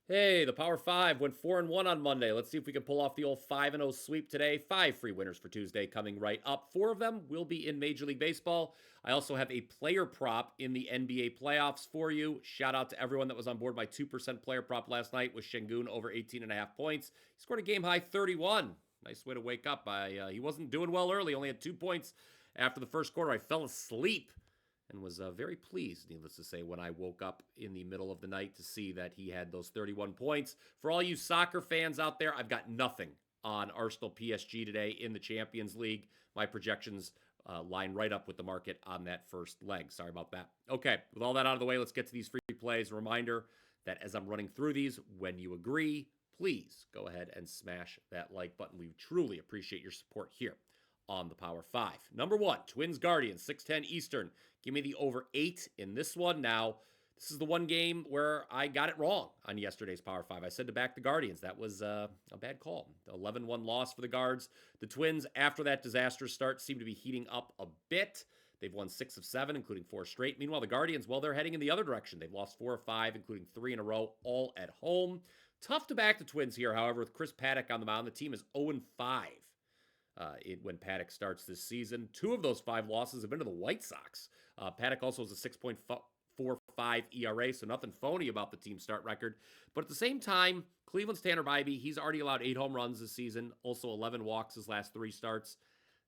Hey, the Power 5 went 4-1 on Monday. Let's see if we can pull off the old 5-0 sweep today. 5 free winners for Tuesday coming right up. 4 of them will be in Major League Baseball. I also have a player prop in the NBA playoffs for you. Shout out to everyone that was on board my 2% player prop last night with Şengün over 18.5 points. He scored a game high 31. Nice way to wake up. He wasn't doing well early, only had 2 points after the first quarter. I fell asleep and was very pleased, needless to say, when I woke up in the middle of the night to see that he had those 31 points. For all you soccer fans out there, I've got nothing on Arsenal PSG today in the Champions League. My projections line right up with the market on that first leg. Sorry about that. Okay, with all that out of the way, let's get to these free plays. Reminder that as I'm running through these, when you agree, please go ahead and smash that like button. We truly appreciate your support here on the Power 5. Number 1, Twins Guardians, 6:10 Eastern. Give me the over 8 in this one. Now, this is the one game where I got it wrong on yesterday's Power 5. I said to back the Guardians. That was a bad call. The 11-1 loss for the Guards. The Twins, after that disastrous start, seem to be heating up a bit. They've won 6 of 7, including 4 straight. Meanwhile, the Guardians, well, they're heading in the other direction. They've lost 4 of 5, including 3 in a row, all at home. Tough to back the Twins here, however, with Chris Paddock on the mound. The team is 0-5 when Paddock starts this season. 2 of those 5 losses have been to the White Sox. Paddock also has a 6.45 ERA, so nothing phony about the team start record. But at the same time, Cleveland's Tanner Bybee, he's already allowed 8 home runs this season, also 11 walks his last 3 starts.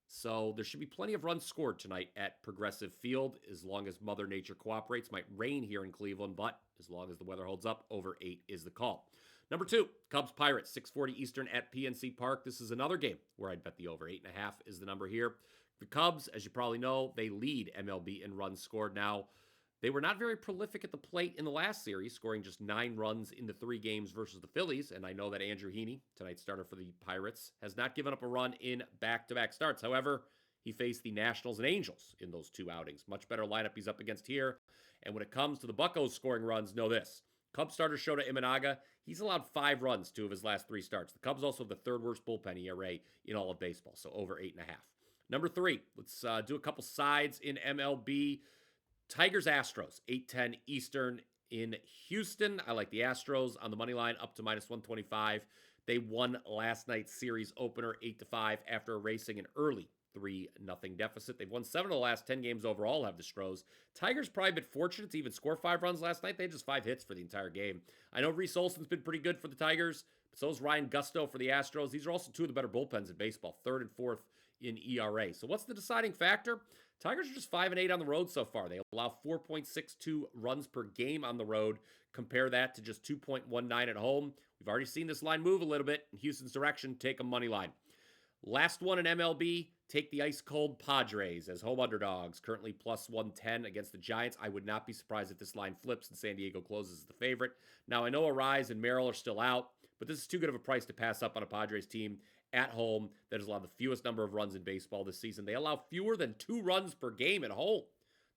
So there should be plenty of runs scored tonight at Progressive Field as long as Mother Nature cooperates. Might rain here in Cleveland, but as long as the weather holds up, over 8 is the call. Number 2, Cubs Pirates, 6:40 Eastern at PNC Park. This is another game where I'd bet the over. 8.5 is the number here. The Cubs, as you probably know, they lead MLB in runs scored. Now, they were not very prolific at the plate in the last series, scoring just 9 runs in the 3 games versus the Phillies. And I know that Andrew Heaney, tonight's starter for the Pirates, has not given up a run in back-to-back starts. However, he faced the Nationals and Angels in those 2 outings. Much better lineup he's up against here. And when it comes to the Buccos scoring runs, know this. Cubs starter Shota Imanaga, he's allowed 5 runs 2 of his last 3 starts. The Cubs also have the 3rd worst bullpen ERA in all of baseball, so over 8.5. Number 3, let's do a couple sides in MLB. Tigers Astros, 8:10 Eastern in Houston. I like the Astros on the money line up to -125. They won last night's series opener 8-5 after erasing an early 3-0 deficit. They've won 7 of the last 10 games overall, have the Stros. Tigers probably been fortunate to even score 5 runs last night. They had just 5 hits for the entire game. I know Reese Olson's been pretty good for the Tigers, but so is Ryan Gusto for the Astros. These are also 2 of the better bullpens in baseball, 3rd and 4th in ERA. So what's the deciding factor? Tigers are just 5-8 on the road so far. They allow 4.62 runs per game on the road. Compare that to just 2.19 at home. We've already seen this line move a little bit in Houston's direction. Take a money line. Last one in MLB, take the ice-cold Padres as home underdogs, currently +110 against the Giants. I would not be surprised if this line flips and San Diego closes as the favorite. Now, I know Arise and Merrill are still out, but this is too good of a price to pass up on a Padres team at home that has allowed the fewest number of runs in baseball this season. They allow fewer than 2 runs per game at home.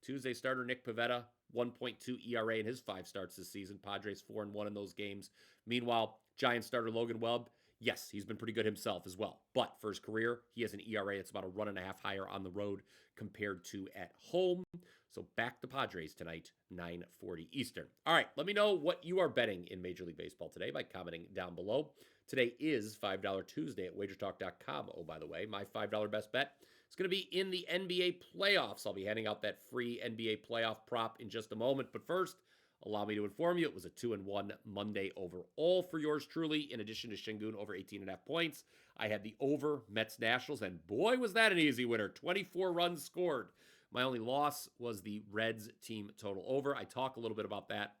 Tuesday starter Nick Pivetta, 1.2 ERA in his 5 starts this season. Padres 4-1 in those games. Meanwhile, Giants starter Logan Webb, yes, he's been pretty good himself as well. But for his career, he has an ERA that's about a 1.5 higher on the road compared to at home. So back the Padres tonight, 9:40 Eastern. All right, let me know what you are betting in Major League Baseball today by commenting down below. Today is $5 Tuesday at WagerTalk.com. Oh, by the way, my $5 best bet is going to be in the NBA playoffs. I'll be handing out that free NBA playoff prop in just a moment. But first, allow me to inform you, it was a 2-1 Monday overall for yours truly. In addition to Şengün over 18.5 points, I had the over Mets Nationals, and boy, was that an easy winner. 24 runs scored. My only loss was the Reds team total over. I talk a little bit about that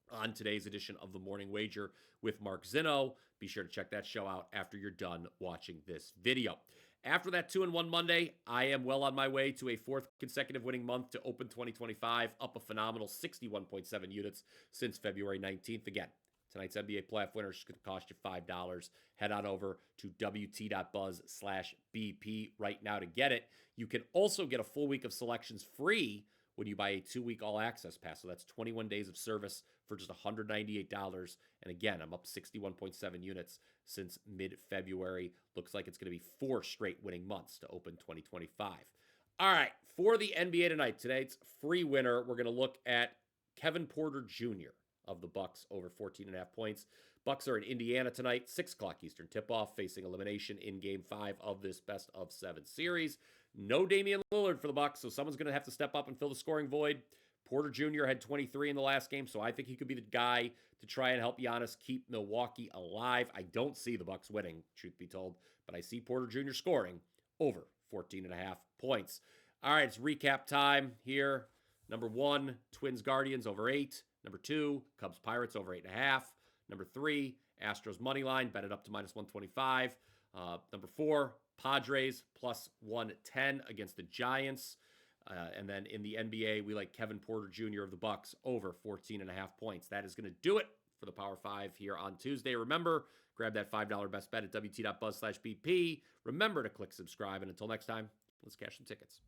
on today's edition of the Morning Wager with Mark Zinno. Be sure to check that show out after you're done watching this video. After that 2-1 Monday, I am well on my way to a 4th consecutive winning month to open 2025, up a phenomenal 61.7 units since February 19th. Again, tonight's NBA playoff winner is going to cost you $5. Head on over to wt.buzz/BP right now to get it. You can also get a full week of selections free when you buy a 2-week all-access pass. So that's 21 days of service for just $198. And again, I'm up 61.7 units since mid-February. Looks like it's going to be 4 straight winning months to open 2025. All right, for the NBA tonight, tonight's free winner, we're going to look at Kevin Porter Jr. of the Bucks over 14.5 points. Bucks are in Indiana tonight, 6 o'clock Eastern tip-off, facing elimination in Game 5 of this best-of-7 series. No Damian Lillard for the Bucks, so someone's going to have to step up and fill the scoring void. Porter Jr. had 23 in the last game, so I think he could be the guy to try and help Giannis keep Milwaukee alive. I don't see the Bucks winning, truth be told, but I see Porter Jr. scoring over 14.5 points. All right, it's recap time here. Number 1, Twins Guardians over 8. Number 2, Cubs Pirates over 8.5. Number 3, Astros money line, bet it up to minus 125. Number 4, Padres plus 110 against the Giants. And then in the NBA, we like Kevin Porter Jr. of the Bucks over 14.5 points. That is going to do it for the Power 5 here on Tuesday. Remember, grab that $5 best bet at wt.buzz/BP. Remember to click subscribe. And until next time, let's cash some tickets.